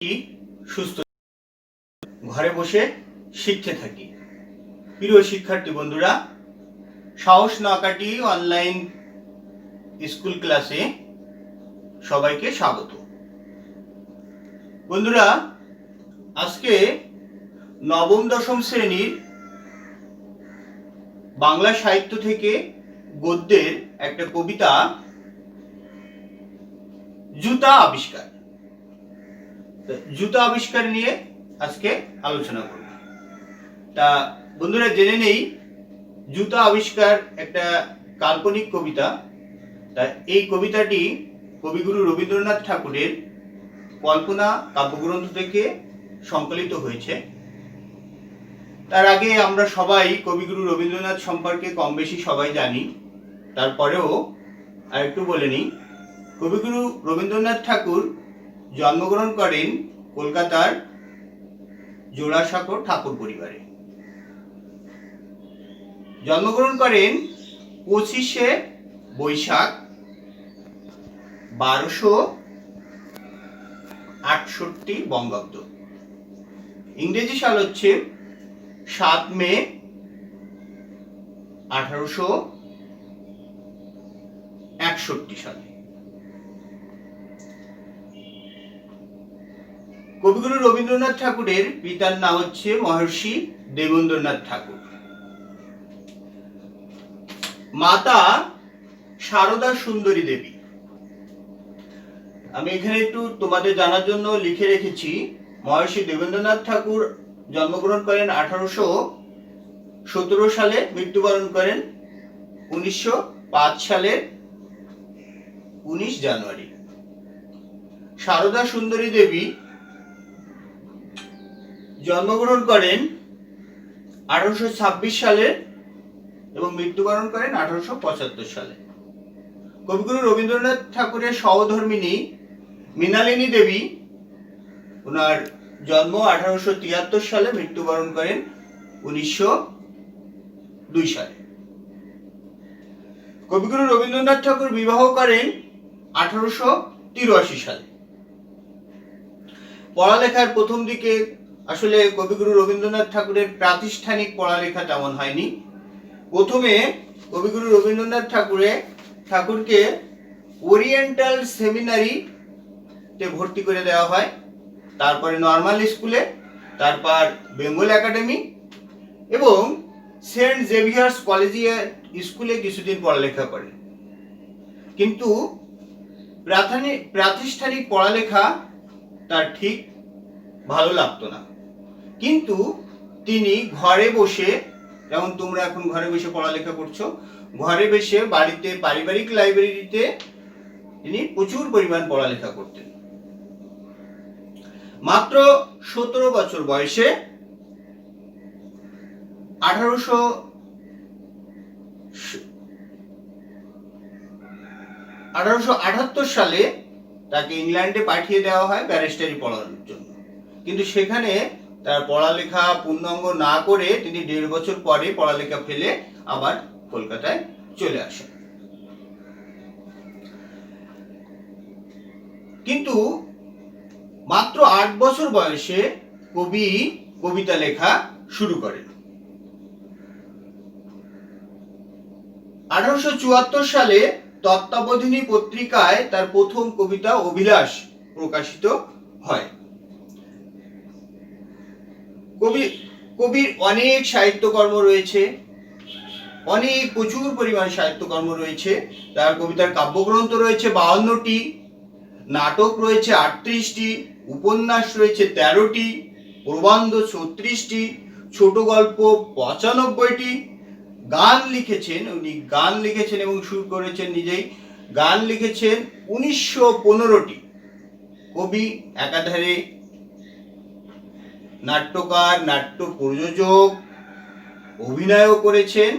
সুস্থ ঘরে বসে শিখতে থাকি। প্রিয় শিক্ষার্থী বন্ধুরা, সাহস না কাটি অনলাইন স্কুল ক্লাসে সবাইকে স্বাগত। বন্ধুরা, আজকে নবম দশম শ্রেণীর বাংলা সাহিত্য থেকে গদ্যের একটা কবিতা জুতা আবিষ্কার নিয়ে আজকে আলোচনা করব। তা বন্ধুরা, জেনে নেই জুতা আবিষ্কার একটা কাল্পনিক কবিতা। তা এই কবিতাটি কবিগুরু রবীন্দ্রনাথ ঠাকুরের কল্পনা কাব্যগ্রন্থ থেকে সংকলিত হয়েছে। তার আগে আমরা সবাই কবিগুরু রবীন্দ্রনাথ সম্পর্কে কম বেশি সবাই জানি। তারপরেও আরেকটু বলে নিই, কবিগুরু রবীন্দ্রনাথ ঠাকুর জন্মগ্রহণ করেন কলকাতার জোড়াসাঁকো ঠাকুর পরিবারে। জন্মগ্রহণ করেন 25শে বৈশাখ 1268 বঙ্গাব্দ। ইংরেজি সাল হচ্ছে 7 মে 1861 সালে। কবিগুরু রবীন্দ্রনাথ ঠাকুরের পিতার নাম হচ্ছে মহর্ষি দেবেন্দ্রনাথ ঠাকুর। মাতা সারদা সুন্দরী দেবী। আমি এখানে একটু তোমাদের জানার জন্য লিখে রেখেছি, মহর্ষি দেবেন্দ্রনাথ ঠাকুর জন্মগ্রহণ করেন 1817 সালে, মৃত্যুবরণ করেন 1905 সালের 19 জানুয়ারি। সারদা সুন্দরী দেবী জন্মগ্রহণ করেন 1826 সালে এবং মৃত্যুবরণ করেন 1875 সালে। কবিগুরু রবীন্দ্রনাথ ঠাকুরের সহধর্মিণী মৃণালিনী দেবী, ওনার জন্ম 1873 সালে, মৃত্যুবরণ করেন 1902 সালে। কবিগুরু রবীন্দ্রনাথ ঠাকুর বিবাহ করেন 1883 সালে। পড়ালেখার প্রথম দিকে আসলে কবিগুরু রবীন্দ্রনাথ ঠাকুরের প্রাতিষ্ঠানিক পড়ালেখা তেমন হয়নি। প্রথমে কবিগুরু রবীন্দ্রনাথ ঠাকুরকে ওরিয়েন্টাল সেমিনারিতে ভর্তি করে দেওয়া হয়, তারপরে নর্মাল স্কুলে, তারপর বেঙ্গল একাডেমি এবং সেন্ট জেভিয়ার্স কলেজিয়েট স্কুলে কিছুদিন পড়ালেখা করেন। কিন্তু প্রাতিষ্ঠানিক পড়ালেখা তার ঠিক ভালো লাগতো না। কিন্তু তিনি ঘরে বসে, যেমন তোমরা এখন ঘরে বসে পড়ালেখা করছো, ঘরে বসে বাড়িতে পারিবারিক লাইব্রেরিতে তিনি প্রচুর পরিমাণ পড়ালেখা করতেন। মাত্র 17 বছর বয়সে 1878 সালে তাকে ইংল্যান্ডে পাঠিয়ে দেওয়া হয় ব্যারিস্টারি পড়ানোর জন্য। কিন্তু সেখানে তার পড়ালেখা পূর্ণাঙ্গ না করে তিনি 1.5 বছর পরে পড়ালেখা ফেলে আবার কলকাতায় চলে আসেন। কিন্তু মাত্র 8 বছর বয়সে কবি কবিতা লেখা শুরু করেন। 1874 সালে তত্ত্বাবধানী পত্রিকায় তার প্রথম কবিতা অভিলাষ প্রকাশিত হয়। কবির অনেক সাহিত্যকর্ম রয়েছে, প্রচুর পরিমাণ সাহিত্যকর্ম রয়েছে। তার কবিতার কাব্যগ্রন্থ রয়েছে 52টি, নাটক রয়েছে 38টি, উপন্যাস রয়েছে 13টি, প্রবন্ধ 36টি, ছোট গল্প 95টি, গান লিখেছেন এবং সুর করেছেন নিজেই, গান লিখেছেন 1915টি। কবি একাধারে নাট্যকার, নাট্য প্রযোজক, অভিনয়ও করেছেন,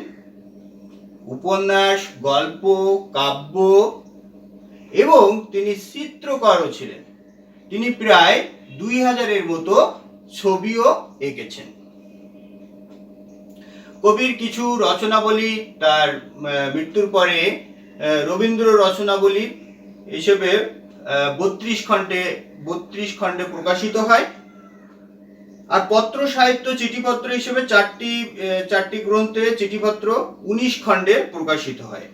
উপন্যাস, গল্প, কাব্য এবং তিনি চিত্রকারও ছিলেন। তিনি প্রায় 2000-এর মতো ছবিও এঁকেছেন। কবির কিছু রচনাবলী তার মৃত্যুর পরে রবীন্দ্র রচনাবলী হিসেবে 32 খণ্ডে প্রকাশিত হয়। আর পত্র সাহিত্য চিঠিপত্র হিসেবে চারটি গ্রন্থে চিঠিপত্র 19 খণ্ডে প্রকাশিত হয়।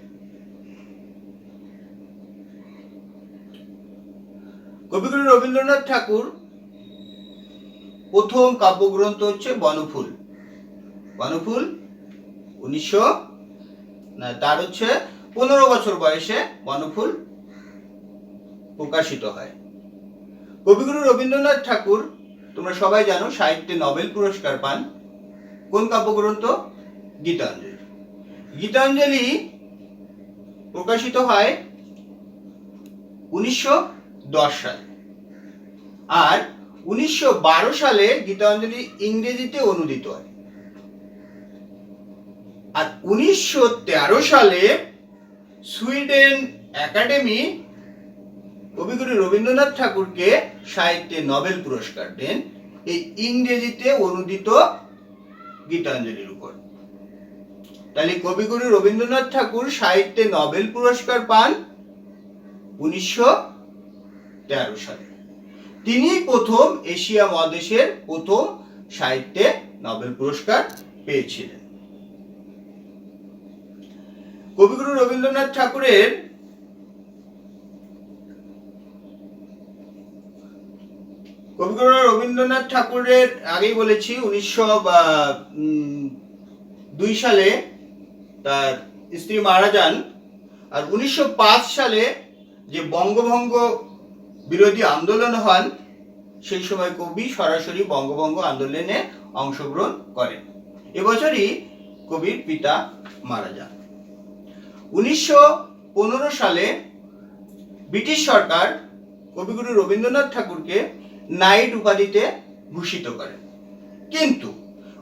কবিগুরু রবীন্দ্রনাথ ঠাকুর প্রথম কাব্যগ্রন্থ হচ্ছে বনফুল। বনফুল 15 বছর বয়সে বনফুল প্রকাশিত হয়। কবিগুরু রবীন্দ্রনাথ ঠাকুর তোমরা সবাই জানো সাহিত্যে নোবেল পুরস্কার পান। কোন কাব্যগ্রন্থ? গীতাঞ্জলি। গীতাঞ্জলি প্রকাশিত হয় 1910 সালে। আর 1912 সালে গীতাঞ্জলি ইংরেজিতে অনুদিত হয়। আর 1913 সালে সুইডেন একাডেমি কবিগুরু রবীন্দ্রনাথ ঠাকুরকে সাহিত্যে নোবেল পুরস্কার দেন এই ইংরেজিতে অনুদিত গীতাঞ্জলির উপর। তাহলে কবিগুরু রবীন্দ্রনাথ ঠাকুর সাহিত্যে নোবেল পুরস্কার পান 1913 সালে। তিনি প্রথম এশিয়া মহাদেশের প্রথম সাহিত্যে নোবেল পুরস্কার পেয়েছিলেন। কবিগুরু রবীন্দ্রনাথ ঠাকুরের আগেই বলেছি 1902 সালে তার স্ত্রী মারা যান। আর 1905 সালে যে বঙ্গভঙ্গ বিরোধী আন্দোলন হন সেই সময় কবি সরাসরি বঙ্গভঙ্গ আন্দোলনে অংশগ্রহণ করেন। এবছরই কবির পিতা মারা যান। 1915 সালে ব্রিটিশ সরকার কবিগুরু রবীন্দ্রনাথ ঠাকুরকে নাইট উপাধিতে ভূষিত করেন। কিন্তু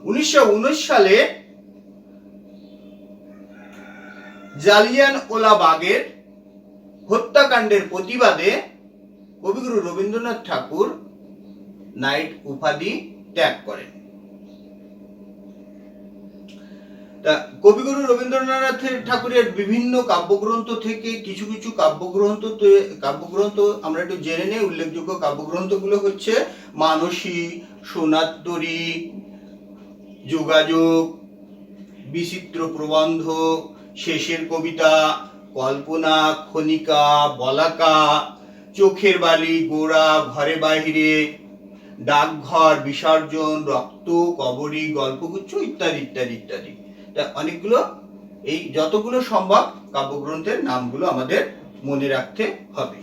1919 সালে জালিয়ানওয়ালাবাগের হত্যাকাণ্ডের প্রতিবাদে কবিগুরু রবীন্দ্রনাথ ঠাকুর নাইট উপাধি ত্যাগ করেন। কবিগুরু রবীন্দ্রনাথ ঠাকুরের বিভিন্ন কাব্যগ্রন্থ থেকে কিছু কিছু কাব্যগ্রন্থ আমরা একটু জেনে নেই। উল্লেখযোগ্য কাব্যগ্রন্থগুলো হচ্ছে মানসী, সোনারতরী, যোগাযোগ, বিচিত্র প্রবন্ধ, শেষের কবিতা, কল্পনা, খনিকা, বলাকা, চোখের বালি, গোড়া, ঘরে বাহিরে, ডাকঘর, বিসর্জন, রক্ত, কবরী, গল্পগুচ্ছ ইত্যাদি ইত্যাদি ইত্যাদি। অনেকগুলো, এই যতগুলো সম্ভব কাব্যগ্রন্থের নামগুলো আমাদের মনে রাখতে হবে।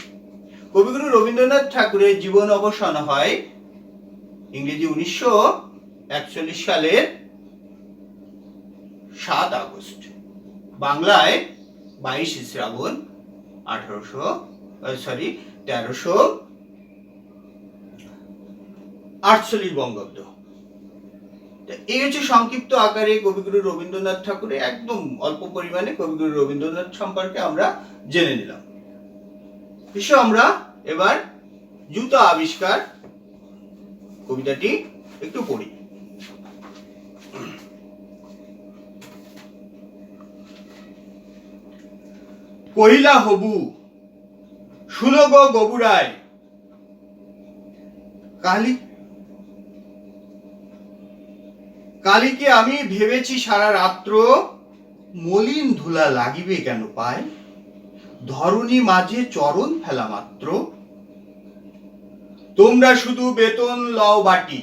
কবিগুরু রবীন্দ্রনাথ ঠাকুরের জীবন অবসান হয় ইংরেজি 1941 সালের 7 আগস্ট, বাংলায় 22 শ্রাবণ 1348 বঙ্গাব্দ। এই হচ্ছে সংক্ষিপ্ত আকারে কবিগুরু রবীন্দ্রনাথ ঠাকুরের একদম অল্প পরিমাণে কবিগুরু রবীন্দ্রনাথ সম্পর্কে আমরা জেনে নিলাম। আমরা এবার জুতা আবিষ্কার কবিতাটি একটু পড়ি। কহিলা হবু শুনো গো গবুরায়, কালীকে আমি ভেবেছি সারা রাত্র, মলিন ধুলা লাগিবে কেন পায়, ধরণী মাঝে চরণ ফেলা মাত্র, তোমরা শুধু বেতন লও বাটি,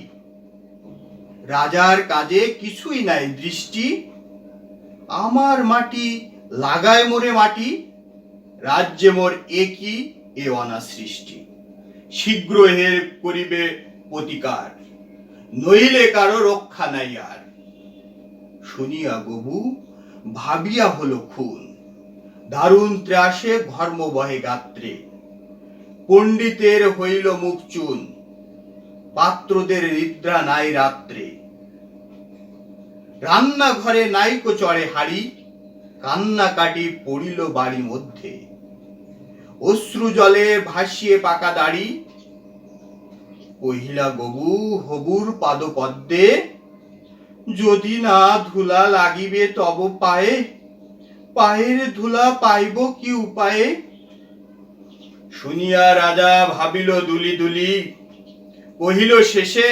রাজার কাজে কিছুই নাই দৃষ্টি, আমার মাটি লাগায় মোরে মাটি, রাজ্যে মোর একই এ অনা সৃষ্টি, শীঘ্র হের করিবে প্রতিকার, নইলে কারো রক্ষা নাই আর। শুনিয়া গবু ভাবিয়া হলো খুন, দারুণ ত্রাসে ঘর্ম বহে গাত্রে, পণ্ডিতের হইল মুখ চুন, পাত্রদের নিদ্রা নাই রাত্রে, রান্না ঘরে নাইকো চড়ে হাড়ি, কান্না কাটি পড়িল বাড়ি মধ্যে, অশ্রু জলে ভাসিয়ে পাকা দাড়ি, কহিলা গবু হবুর পাদ পদ্মে, যদি না ধুলা লাগিবে তব পায়ে, পায়ের ধুলা পাইব কি উপায়ে, শুনিয়া রাজা ভাবিল দুলি দুলি, কহিল শেষে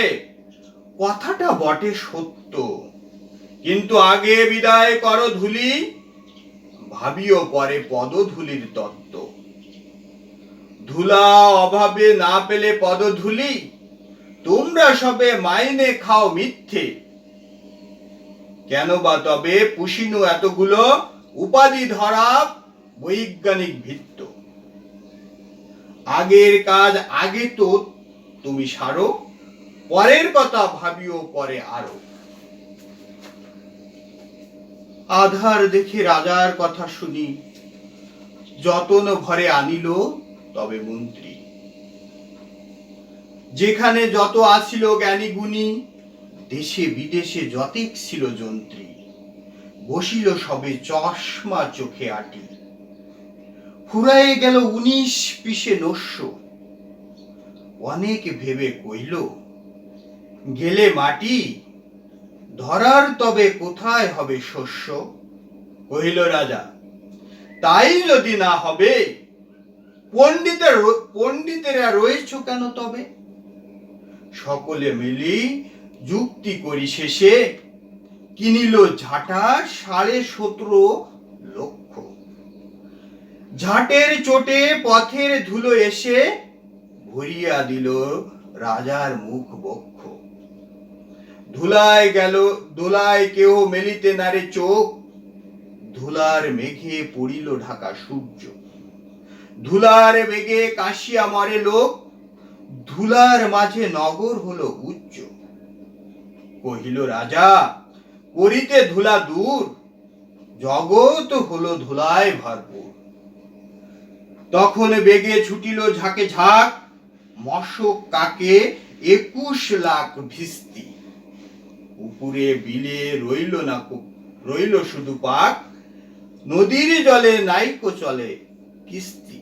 কথাটা বটে সত্য, কিন্তু আগে বিদায় কর ধুলি, ভাবিও পরে পদধূলির তত্ত্ব। ধুলা অভাবে না পেলে পদধূলি, তোমরা সবে মাইনে খাও মিথ্যে, কেন বা তবে পুষিনু এতগুলো উপাধি ধরা বৈজ্ঞানিক ভিত্ত। আগের কাজ আগে তো তুমি সারো, পরের কথা ভাবিও পরে আরো। আধার দেখে রাজার কথা শুনি, যতন ভরে আনিল তবে মন্ত্রী। যেখানে যত আছিল জ্ঞানী গুণী, দেশে বিদেশে যতেক ছিল যন্ত্রী, বসিল সবে চশমা চোখে আটি, ফুরায়ে গেল 19 পিসে নস্য। অনেক ভেবে কইল গেলে মাটি, ধরার তবে কোথায় হবে শস্য। কহিল রাজা তাই যদি না হবে, পণ্ডিতেরা রয়েছ কেন তবে। সকলে মিলি যুক্তি করি শেষে, কিনিল ঝাঁটা 17.5 লক্ষ। ঝাঁটের চোটে পথের ধুলো এসে, ভরিয়া দিল রাজার মুখ বক্ষ। ধুলায় গেল দোলায় কেউ মেলিতে নারে চোখ, ধুলার মেঘে পড়িল ঢাকা সূর্য। ধুলার বেগে কাশিয়া মরে লোক, ধুলার মাঝে নগর হলো উচ্চ। কহিল রাজা করিতে ধুলা দূর, জগৎ হলো ধুলায় ভরপুর। তখন বেগে ছুটিল ঝাঁকে ঝাঁক, মশক কাকে 21 লাখ ভিস্তি। উপরে বিলে রইল শুধু পাক, নদীর জলে নাইকো চলে কিস্তি।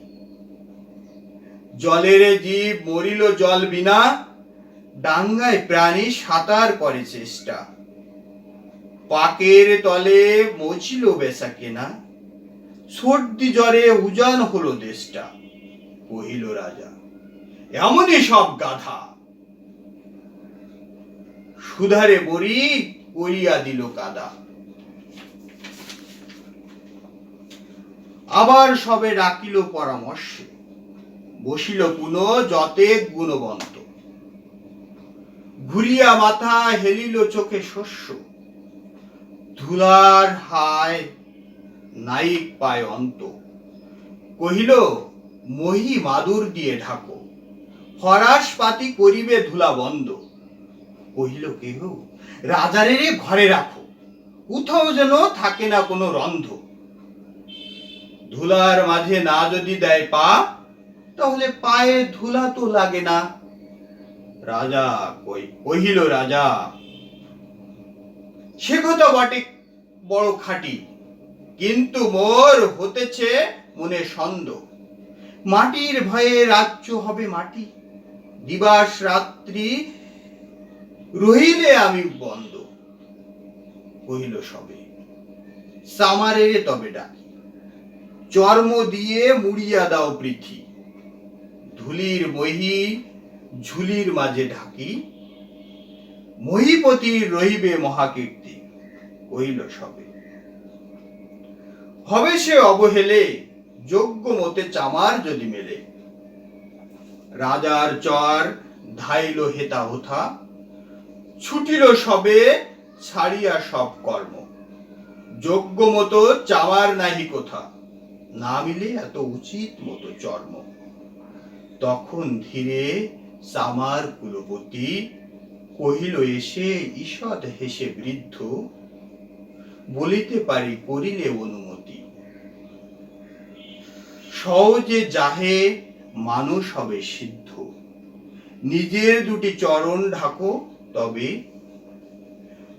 জলের জীব মরিল জল বিনা, ডাঙ্গায় প্রাণী সাঁতার করে চেষ্টা। পাকের তলে মচিল বেচা কেনা, সর্দি জ্বরে উজান হলো দেশটা। কহিল রাজা এমনই সব গাধা, সুধারে বড়ি করিয়া দিল কাদা। আবার সবে ডাকিল পরামর্শে, বসিল পুনঃ যতেক গুণবন্ত। ঘুরিয়া মাথা হেলিল চোখে শস্য, ধুলার হায় নাইক পায় অন্ত। কহিল মহি মাদুর দিয়ে ঢাকো, ফরাস পাতি করিবে ধুলা বন্ধ। কহিল কেহ রাজারে ঘরে রাখো, কোথাও যেন থাকে না কোনো রন্ধ। ধুলার মাঝে না যদি দেয় পা, তাহলে পায়ে ধুলা তো লাগে না। রাজা কহিল রাজা সে কথা বটে বড় খাঁটি, কিন্তু মোর হতেছে মনে সন্দেহ। মাটির ভয়ে রাজ্য হবে মাটি, দিবাস রাত্রি রহিলে আমি বন্ধ। কহিল সবে সামারের তবে ডাকি, চর্ম দিয়ে মুড়িয়া দাও পৃথি। ধুলির মহি ঝুলির মাঝে ঢাকি, মহিপতির রহিবে মহাকীর্তি। কহিল সবে হবে সে অবহেলে, যোগ্য মতে চামার যদি মেলে। রাজার চর ধাইল হেতা হোথা, ছুটিল সবে ছাড়িয়া সব কর্ম। যোগ্য মতো চাওয়ার নাহি কোথা, না মিলে এত উচিত মতো চর্ম। তখন ধীরে চামার কুলপতি, কহিল এসে ঈষৎ হেসে বৃদ্ধ, বলিতে পারি করিলে অনুমতি। সহজে যাহে মানুষ হবে সিদ্ধ, নিজের দুটি চরণ ঢাকো তবে,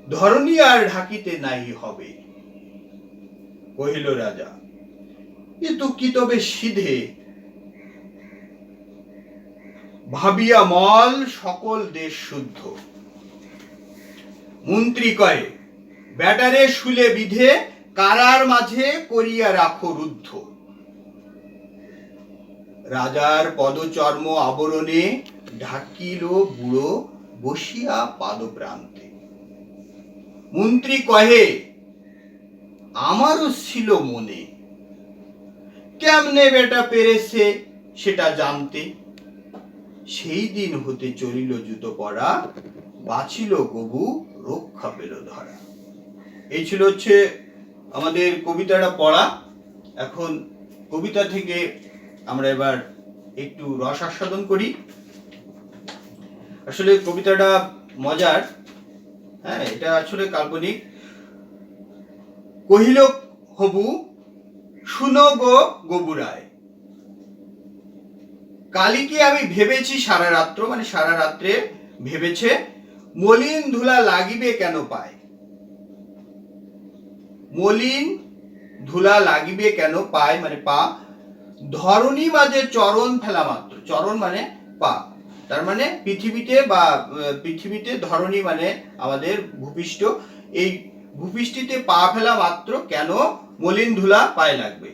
ধরণী আর ঢাকিতে নাই হবে। কহিল রাজা এ তো কি তবে সিধে, ভাবিয়া মল সকল দেশ শুদ্ধ। মন্ত্রী কয়ে ব্যাটারে শুলে বিধে, কারার মাঝে করিয়া রাখো রুদ্ধ। রাজার পদচর্ম আবরণে ঢাকিল বুড়ো বসিয়া পাদপ্রান্তে। মন্ত্রী কহে, আমারও ছিল মনে, কেমনে বেটা পেরেছে সেটা জানতে। সেই দিন হতে চলিল জুতো পরা, বাঁচিল গবু রক্ষা পেল ধরা। এই ছিল হচ্ছে আমাদের কবিতাটা পড়া। এখন কবিতা থেকে আমরা এবার একটু রস আস্বাদন করি। আসলে কবিতাটা মজার, হ্যাঁ, এটা আসলে কাল্পনিক। কহিল হবু, শুনো গো গবুরায়, কালীকে আমি ভেবেছি সারা রাত্র, মানে সারা রাত্রে ভেবেছে, মলিন ধুলা লাগিবে কেন পায়। মলিন ধুলা লাগিবে কেন পায় মানে পা, ধরণী মাঝে চরণ ফেলা মাত্র। চরণ মানে পা, তার মানে পৃথিবীতে ধরণী মানে আমাদের ভূপৃষ্ঠ, এই ভূপৃষ্ঠিতে পা ফেলা মাত্র কেন মলিন ধুলা পায়ে লাগবে।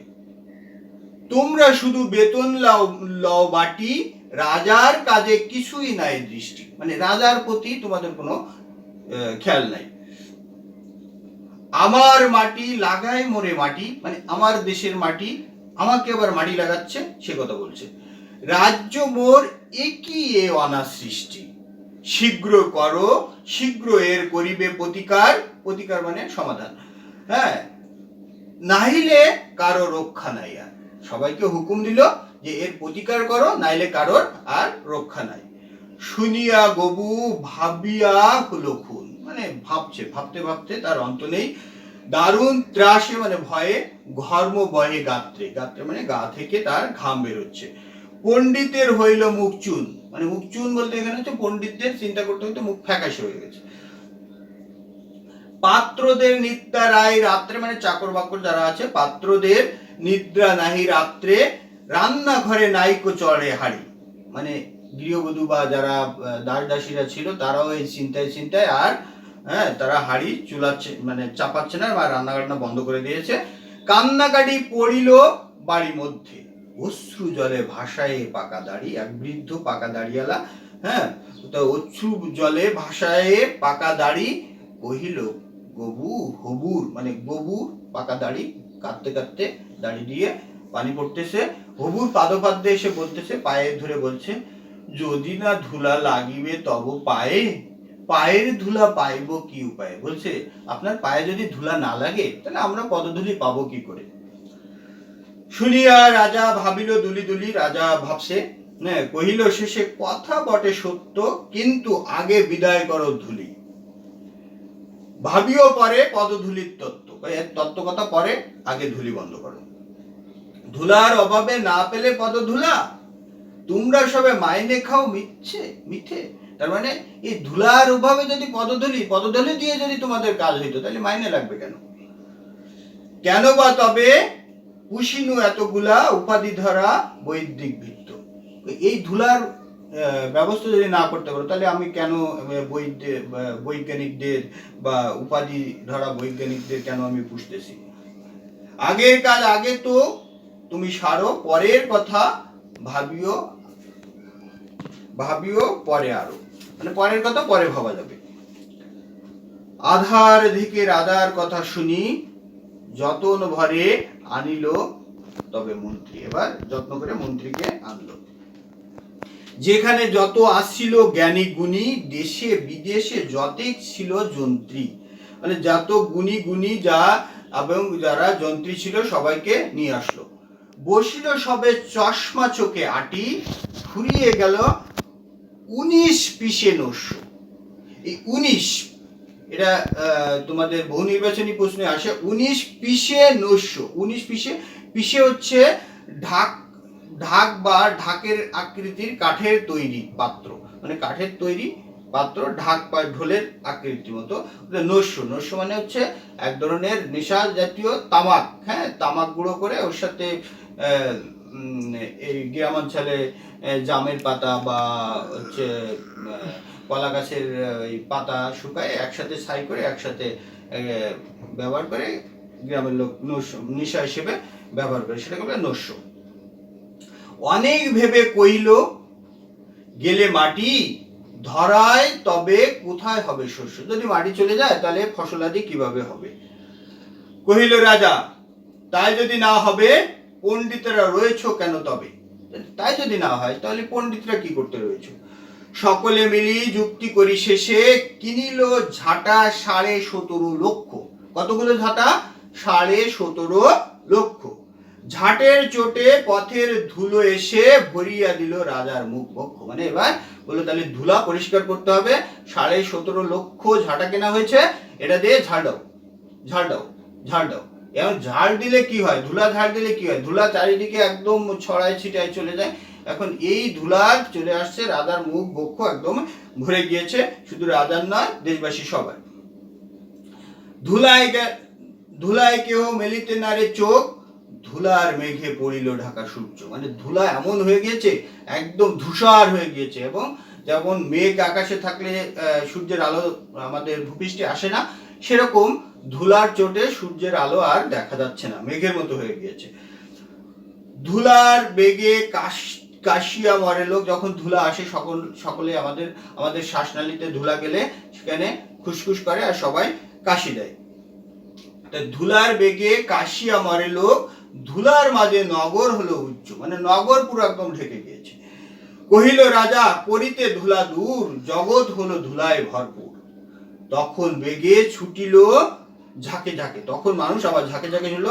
তোমরা শুধু বেতন লও বাটি, রাজার কাজে কিছুই নাই দৃষ্টি, মানে রাজার প্রতি তোমাদের কোনো খেয়াল নাই। আমার মাটি লাগায় মোরে মাটি, মানে আমার দেশের মাটি আমাকে আবার মাটি লাগাচ্ছে, সে কথা বলছে। রাজ্য মোর একই এ অনার সৃষ্টি, শীঘ্র করো শীঘ্র এর করিবে প্রতিকার। প্রতিকার মানে সমাধান, হ্যাঁ, নাহিলে কারো রক্ষা নাই আর। সবাইকে হুকুম দিল যে এর প্রতিকার করো, নাইলে কারোর আর রক্ষা নাই। শুনিয়া গবু ভাবিয়া হলো খুন, মানে ভাবতে ভাবতে তার অন্ত নেই। দারুণ ত্রাসে মানে ভয়ে, ঘর্ম বহে গাত্রে, গাত্রে মানে গা থেকে তার ঘাম বেরোচ্ছে। পণ্ডিতের হইল মুখ চুন, মানে মুখ চুন বলতে এখানে হচ্ছে পণ্ডিতদের চিন্তা করতে হইতে মুখ ফ্যাকাশে হয়ে গেছে। পাত্রদের নিদ্রা রায় রাত্রে, মানে চাকর বাকর যারা আছে, পাত্রদের নিদ্রা নাহি রাত্রে, রান্নাঘরে নাইকো চড়ে হাড়ি, মানে গৃহবধূ বা যারা দাস দাসীরা ছিল তারাও এই চিন্তায় আর হ্যাঁ তারা হাড়ি চুলাচ্ছে মানে চাপাচ্ছে না বা রান্নাঘাটনা বন্ধ করে দিয়েছে। কান্নাকাটি পড়িল বাড়ি মধ্যে, অশ্রু জলে ভাসায় পাকা দাড়ি, এক বৃদ্ধ পাকা দাড়িওয়ালা, হ্যাঁ, তো অশ্রু জলে ভাসায় পাকা দাড়ি, কহিল গবু হবুর, মানে গবুর পাকা দাড়ি কাঁদতে কাঁদতে দাড়ি দিয়ে পানি পড়তেছে। হবুর পাদপাদ্যে এসে বলতেছে, পায়ে ধরে বলছে, যদি না ধুলা লাগিবে তব পায়ে, পায়ের ধুলা পাইব কি উপায়। বলছে আপনার পায়ে যদি ধুলা না লাগে তাহলে আমরা পদধূলি পাবো কি করে। শুনিয়া রাজা ভাবিল দুলি দুলি, রাজা ভাবছে, কহিল শেষে কথা বটে সত্য, কিন্তু আগে বিদায় করো ধুলি। ভাবিও পরে পদধূলির তত্ত্ব, তত্ত্ব কথা পরে, আগে ধুলি বন্ধ করো। ধুলার অভাবে না পেলে পদধূলা, তোমরা সবে মাইনে খাও মিথ্যে। তার মানে এই ধুলার অভাবে যদি পদধূলি দিয়ে যদি তোমাদের কাজ হইতো তাহলে মাইনে লাগবে কেন। কেন বা তবে পুষিনু এতগুলা উপাধি ধরা বৈদিক বৃত্ত, এই ধুলার ব্যবস্থা যদি না করতে পারো তাহলে আমি কেন বৈজ্ঞানিকদের বা উপাধি ধরা বৈজ্ঞানিকদের কেন আমি পুষতেছি। আগের কাজ আগে তো তুমি সারো, পরের কথা ভাবিও পরে আরো, মানে পরের কথা পরে ভাবা যাবে। আধার থেকে রাজার কথা শুনি, যতন ভরে আনিল তবে মন্ত্রী। এবার যত্ন করে মন্ত্রীকে আনলো। যেখানে যত আসছিল জ্ঞানী গুণী, দেশে বিদেশে যতেক ছিল যন্ত্রী, মানে যত গুণী যা এবং যারা যন্ত্রী ছিল সবাইকে নিয়ে আসলো। বসিল সবে চশমা চোখে আটি, ফুরিয়ে গেল 19 পিসে নস্য। এই 19 এটা তোমাদের বহু নির্বাচনী প্রশ্নে আসে। 19 পিসে নস্য, 19 পিসে হচ্ছে ঢাক বা ঢাকের আকৃতির কাঠের তৈরি পাত্র, মানে কাঠের তৈরি পাত্র, ঢাক বা ঢোলের আকৃতির মতো। নস্য মানে হচ্ছে এক ধরনের নেশা জাতীয় তামাক, হ্যাঁ, তামাক গুঁড়ো করে ওর সাথে এই গ্রামাঞ্চলে জামের পাতা বা হচ্ছে কলা গাছের এই পাতা শুকায় একসাথে ছাই করে একসাথে ব্যবহার করে গ্রামের লোক নেশা হিসেবে ব্যবহার করে, সেটাকে বলে নস্য। অনেক ভেবে কইল, গেলে মাটি ধরায় তবে কোথায় হবে শস্য? যদি মাটি চলে যায় তাহলে ফসলাদি কিভাবে হবে? কহিল রাজা, তাই যদি না হবে পণ্ডিতেরা রয়েছ কেন তবে? তাই যদি না হয় তাহলে পণ্ডিতরা কি করতে রয়েছে? সকলে মিলি যুক্তি করি শেষে কিনিল ঝাঁটা 17.5 লক্ষ। কতগুলো ঝাঁটা? 17.5 লক্ষ। ঝাঁটের চোটে পথের ধুলো এসে ভরিয়া দিল রাজার মুখ বক্ষ। মানে এবার বললো তাহলে ধুলা পরিষ্কার করতে হবে, 17.5 লক্ষ ঝাঁটা কেনা হয়েছে, এটা দিয়ে ঝাড় দাও, ঝাড় দাও, ঝাড় দাও। এবং ঝাড় দিলে কি হয়? ধুলা ঝাড় দিলে কি হয়? ধুলা চারিদিকে একদম ছড়ায় ছিটায় চলে যায়। এখন এই ধুলা চলে আসছে, রাজার মুখ বক্ষ একদম ভরে গিয়েছে, শুধু রাজার নয় দেশবাসী সবাই। ধুলায় কেহ মেলিতে না রে চোখ, ধুলার মেঘে পড়িল ঢাকা সূর্য। মানে ধুলা এমন হয়ে গিয়েছে, একদম ধূসর হয়ে গিয়েছে। এবং যেমন মেঘ আকাশে থাকলে সূর্যের আলো আমাদের ভূপৃষ্ঠে আসে না, সেরকম ধুলার চোটে সূর্যের আলো আর দেখা যাচ্ছে না, মেঘের মতো হয়ে গিয়েছে। ধুলার বেগে কাশিয়া মরে লোক। যখন ধুলা আসে সকলে আমাদের শ্বাসনালীতে ধুলা গেলে সেখানে খুসখুস করে আর সবাই কাশি দেয়। ধুলার বেগে কাশিয়া মরে লোক, ধুলার মাঝে নগর হলো উচ্চ। মানে নগর পুরো একদম ঢেকে গিয়েছে। কহিল রাজা, করিতে ধুলা দূর, জগৎ হলো ধুলায় ভরপুর। তখন বেগে ছুটিল ঝাঁকে ঝাঁকে। তখন মানুষ আবার ঝাঁকে ঝাঁকে ছিল।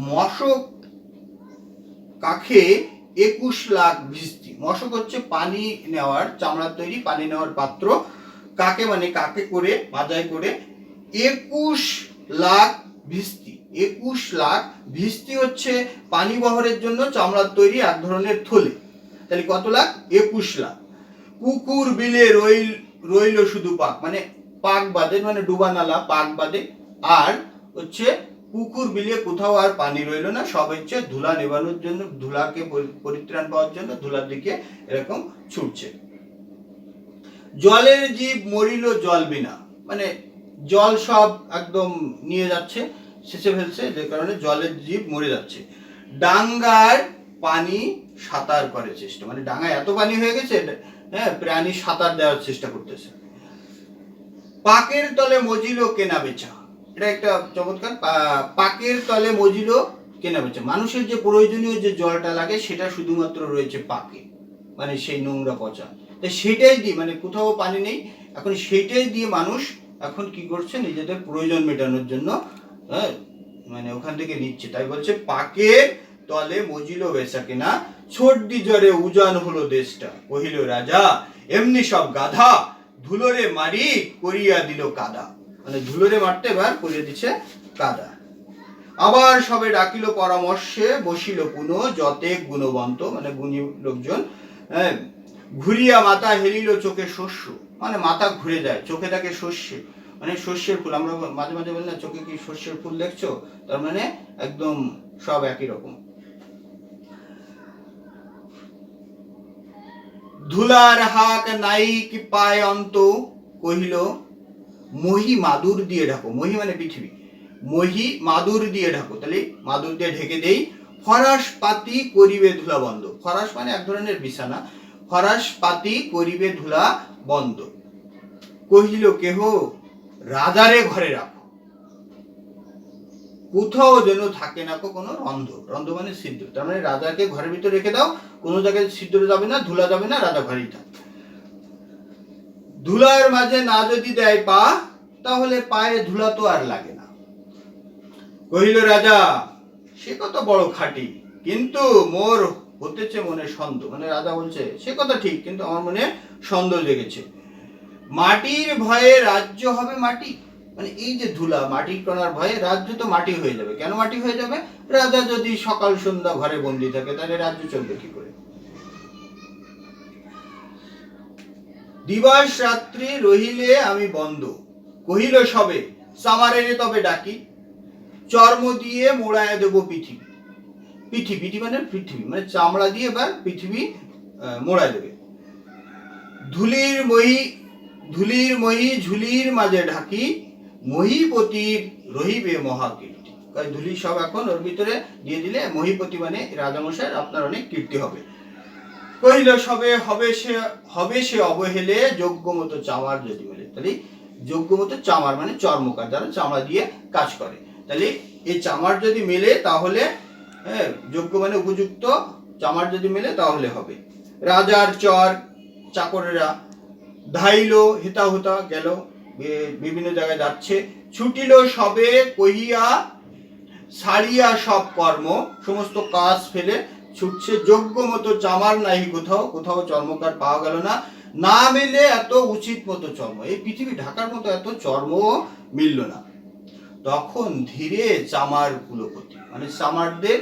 মশক কাখে 21 লাখ ভিস্তি। মশক হচ্ছে পানি নেওয়ার, চামড়ার তৈরি পানি নেওয়ার পাত্র। কাকে মানে কাকে করে, মাজায় করে 21 লাখ ভিস্তি। 21 লাখ ভিস্তি হচ্ছে পানি বহরের জন্য চামড়ার তৈরি এক ধরনের থলে। তাহলে কত লাখ? 21 লাখ। পুকুর বিলে রইল শুধু পাক। মানে পাক বাদে, মানে ডুবা নালা পাক বাদে, আর হচ্ছে পুকুর বিলে কোথাও আর পানি রইল না। সব হচ্ছে ধুলা নেবানোর জন্য, ধুলাকে পরিত্রাণ পাওয়ার জন্য ধুলার দিকে এরকম ছুটছে। জলের জীব মরিল জল বিনা। মানে জল সব একদম নিয়ে যাচ্ছে, শেষে ফেলছে, যে কারণে জলের জীব মরে যাচ্ছে। ডাঙ্গার পানি সাঁতার করে চেষ্টা। মানে ডাঙ্গায় এত পানি হয়ে গেছে, হ্যাঁ, প্রাণী সাঁতার দেওয়ার চেষ্টা করতেছে। পাকের তলে মজিল কেনা বেচা। এটা একটা চমৎকার। পাকের তলে মজিল কেনা বেচা। মানুষের যে প্রয়োজনীয় যে জলটা লাগে সেটা শুধুমাত্র রয়েছে পাকে, মানে সেই নোংরা পচা। তাই সেটাই দিয়ে, মানে কোথাও পানি নেই, এখন সেটাই দিয়ে মানুষ এখন কি করছে? নিজেদের প্রয়োজন মেটানোর জন্য মানে ওখান থেকে নিচ্ছে। তাই বলছে পাকের তলে মজিল বেচা কেনা, সর্দি জ্বরে উজান হলো দেশটা। কহিল রাজা, এমনি সব গাধা, ধুলোরে মারি করিয়া দিল কাদা। মানে ধুলোরে মারতে এবার করিয়ে দিচ্ছে কাদা। আবার সবে ডাকিল পরামর্শে, বসিল পুনঃ যতে গুণবন্ত। মানে গুণী লোকজন। ঘুরিয়া মাথা হেলিল চোখে শস্য। মানে মাথা ঘুরে যায়, চোখে থাকে শস্যে, মানে শস্যের ফুল। আমরা মাঝে মাঝে বলি না, চোখে কি শস্যের ফুল দেখছো? তার মানে একদম সব একই রকম। ধুলার হাক নাই কি পায় অন্ত, কহিল মহি মাদুর দিয়ে ঢাকো। মহি মানে পৃথিবী, মহি মাদুর দিয়ে ঢাকো। তাহলে মাদুর দিয়ে ঢেকে দেই। ফরাস পাতি করিবে ধুলা বন্ধ। ফরাস মানে এক ধরনের বিছানা। ফরাস পাতি করিবে ধুলা বন্ধ। কহিল কেহ রাজারে ঘরে রাখো, কোথাও যেন থাকে না কোনো রন্ধ্র। রন্ধ্র মানে ছিদ্র। তার মানে রাজাকে ঘরের ভিতরে রেখে দাও, কোনো জায়গায় ছিদ্র যাবে না, ধুলা যাবে না, রাজা ঘরেই থাকবে। ধুলার মাঝে না যদি দেয় পা, তাহলে পায়ে ধুলা তো আর লাগে না। কহিল রাজা, সে কত বড় খাঁটি, কিন্তু মোর হতেছে মনে সন্দেহ। মানে রাজা বলছে সে কথা ঠিক, কিন্তু আমার মনে সন্দেহ জেগেছে। মাটির ভয়ে রাজ্য হবে মাটি। মানে এই যে ধুলা, মাটির কণার ভয়ে রাজ্য তো মাটি হয়ে যাবে। কেন মাটি হয়ে যাবে? রাজা যদি সকাল সন্ধ্যা ঘরে বন্দি থাকে তাহলে রাজ্য চলবে কি করে? দিবস রাত্রি রহিলে আমি বন্ধ, কহিল সবে সামারেরে তবে ডাকি, চর্ম দিয়ে মোড়ায় দেব পৃথিবী। পিঠি মানে পৃথিবী, মানে চামড়া দিয়ে এবার পৃথিবী মোড়ায় দেবে। ধুলির মহি ঝুলির মাঝে ঢাকি, মহিপতির রহিবে মহাকীর্তি। ধুলি সব এখন ওর ভিতরে দিয়ে দিলে মহিপতি মানে রাজামশাই আপনার অনেক কীর্তি হবে। কহিল সবে হবে সে অবহেলে যোগ্য মতো চামার যদি মেলে। তাহলে যোগ্য মতো চামার মানে চর্মকার, যারা চামড়া দিয়ে কাজ করে। তাহলে এই চামার যদি মেলে তাহলে, হ্যাঁ, যোগ্য মানে উপযুক্ত, চামার যদি মেলে তাহলে হবে। রাজার চর চাকরেরা ধাইল হেতা হুতা গেল, বিভিন্ন জায়গায় যাচ্ছে। ছুটিল সবে কহিয়া ছাড়িয়া সব কর্ম, সমস্ত কাজ ফেলে ছুটছে। যোগ্য মতো চামার নাহি কোথাও, কোথাও চর্মকার পাওয়া গেল না। না মিলে এত উচিত মতো চর্ম, এই পৃথিবী ঢাকার মতো এত চর্ম মিলল না। তখন ধীরে চামার কুলপতি মানে চামারদের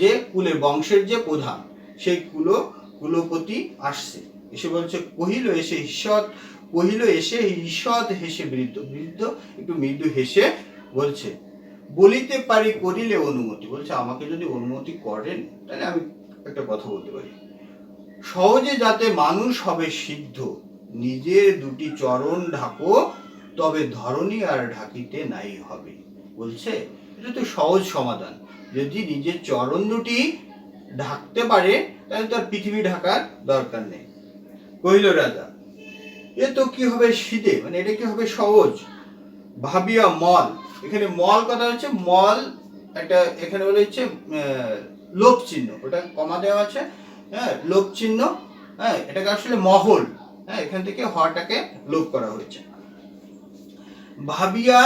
যে কুলের বংশের যে প্রধান, সেই কুলপতি আসছে, এসে বলছে কহিল এসে ঈষৎ হেসে বৃদ্ধ একটু মৃদু হেসে বলছে বলিতে পারি করিলে অনুমতি। বলছে আমাকে যদি অনুমতি করেন তাহলে আমি একটা কথা বলতে পারি। সহজে যাতে মানুষ হবে সিদ্ধ, নিজের দুটি চরণ ঢাকো, তবে ধরণী আর ঢাকিতে নাই হবে। বলছে এটা তো সহজ সমাধান, যদি নিজের চরণ দুটি ঢাকতে পারে তাহলে তো আর পৃথিবী ঢাকার দরকার নেই। কহিল রাজা এ তো কি হবে শীতে, মানে এটা কি হবে সহজ। ভাবিয়া মল, এখানে মল কথা হচ্ছে মল একটা, এখানে বলে হচ্ছে লোপ চিহ্ন, ওটা কমা দেওয়া আছে, হ্যাঁ, লোপ চিহ্ন, হ্যাঁ, এটাকে আসলে মহল, হ্যাঁ, এখান থেকে হটাকে লোপ করা হয়েছে। ভাবিয়া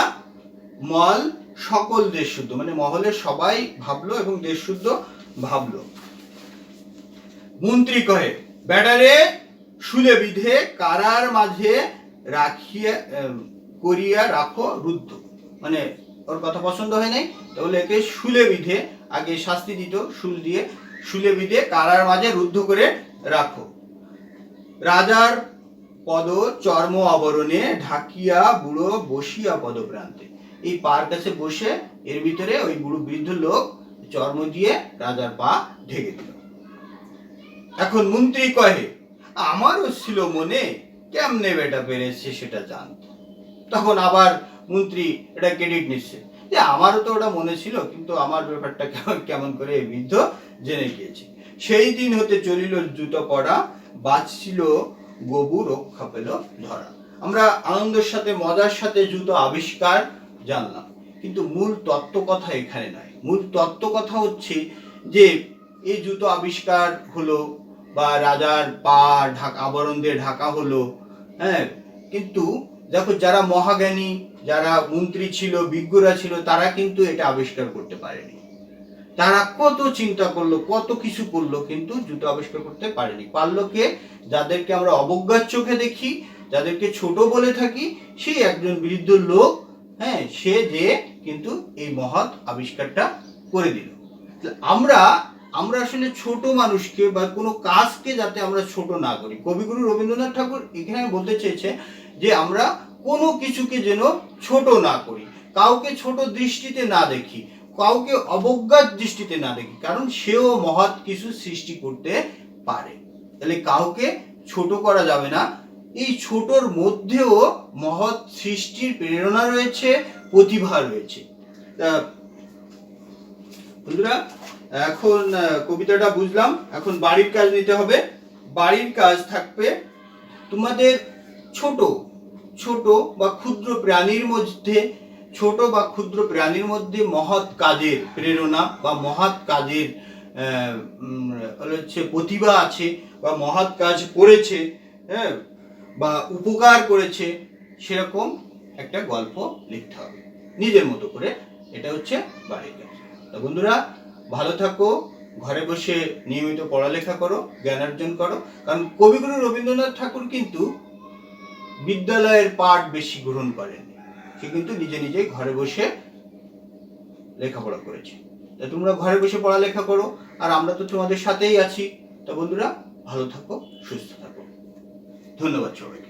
মল সকল দেশ শুদ্ধ, মানে মহলের সবাই ভাবলো এবং দেশ শুদ্ধ ভাবলো। মন্ত্রী কহে বেড়ারে শুলে বিধে কারার মাঝে রাখিয়া করিয়া রাখো রুদ্ধ, মানে ওর কথা পছন্দ হয় নাই, তাহলে একে শুলে বিধে, আগে শাস্তি দিত শুল দিয়ে, শুলে বিধে কারার মাঝে রুদ্ধ করে রাখো। রাজার পদ চর্ম আবরণে ঢাকিয়া বুড়ো বসিয়া পদপ্রান্তে, এই পার কাছে বসে এর ভিতরে ওই বুড়ো বৃদ্ধ লোক চর্ম দিয়ে রাজার পা ঢেকে দিল। এখন মন্ত্রী কহে আমারও ছিল মনে, কেমনে বেটা পেরেছে সেটা জানতে। তখন আবার মন্ত্রী এটা ক্রেডিট নিচ্ছে যে আমারও তো ওটা মনে ছিল, কিন্তু আমার ব্যাপারটা কেমন করে এই বৃদ্ধ জেনে গিয়েছে। সেই দিন হতে চলিল জুতো পড়া, বাঁচছিল গবু রক্ষা পেল ধরা। আমরা আনন্দের সাথে মজার সাথে জুতো আবিষ্কার জানলাম, কিন্তু মূল তত্ত্ব কথা এখানে নয়। মূল তত্ত্ব কথা হচ্ছে যে এই জুতো আবিষ্কার হলো বা রাজার পা আবরণ দিয়ে ঢাকা হলো, হ্যাঁ, কিন্তু দেখো যারা মহাজ্ঞানী, যারা মন্ত্রী ছিল, বিজ্ঞরা ছিল, তারা কিন্তু এটা আবিষ্কার করতে পারেনি। তারা কত চিন্তা করলো, কত কিছু করলো, কিন্তু জুতো আবিষ্কার করতে পারেনি। পারলো কে? যাদেরকে আমরা অবজ্ঞার চোখে দেখি, যাদেরকে ছোট বলে থাকি, সেই একজন বৃদ্ধ লোক, হ্যাঁ, সে যে কিন্তু এই মহৎ আবিষ্কারটা করে দিল। আমরা আসলে ছোট মানুষকে বা কোনো কাজকে যাতে আমরা ছোট না করি, কবিগুরু রবীন্দ্রনাথ ঠাকুর এখানে বলতে চেয়েছে যে আমরা কোনো কিছুকে যেন ছোট না করি, কাউকে ছোট দৃষ্টিতে না দেখি, কাউকে অবজ্ঞার দৃষ্টিতে না দেখি, কারণ সেও মহৎ কিছু সৃষ্টি করতে পারে। তাহলে কাউকে ছোট করা যাবে না। এই ছোটর মধ্যেও মহৎ সৃষ্টির প্রেরণা রয়েছে, প্রতিভা রয়েছে। বন্ধুরা এখন কবিতাটা বুঝলাম, এখন বাড়ির কাজ নিতে হবে। বাড়ির কাজ থাকবে তোমাদের ছোট বা ক্ষুদ্র প্রাণীর মধ্যে মহৎ কাজের প্রেরণা বা মহৎ কাজের হচ্ছে প্রতিভা আছে, বা মহৎ কাজ করেছে, হ্যাঁ, বা উপকার করেছে, সেরকম একটা গল্প লিখতে হবে নিজের মতো করে। এটা হচ্ছে বাড়ির কাজ। তো বন্ধুরা ভালো থাকো, ঘরে বসে নিয়মিত পড়ালেখা করো, জ্ঞান অর্জন করো। কারণ কবিগুরু রবীন্দ্রনাথ ঠাকুর কিন্তু বিদ্যালয়ের পাঠ বেশি গ্রহণ করেননি, সে কিন্তু নিজে ঘরে বসে লেখাপড়া করেছে। তা তোমরা ঘরে বসে পড়ালেখা করো, আর আমরা তো তোমাদের সাথেই আছি। তো বন্ধুরা ভালো থাকো, সুস্থ থাকো। ধন্যবাদ সবাই।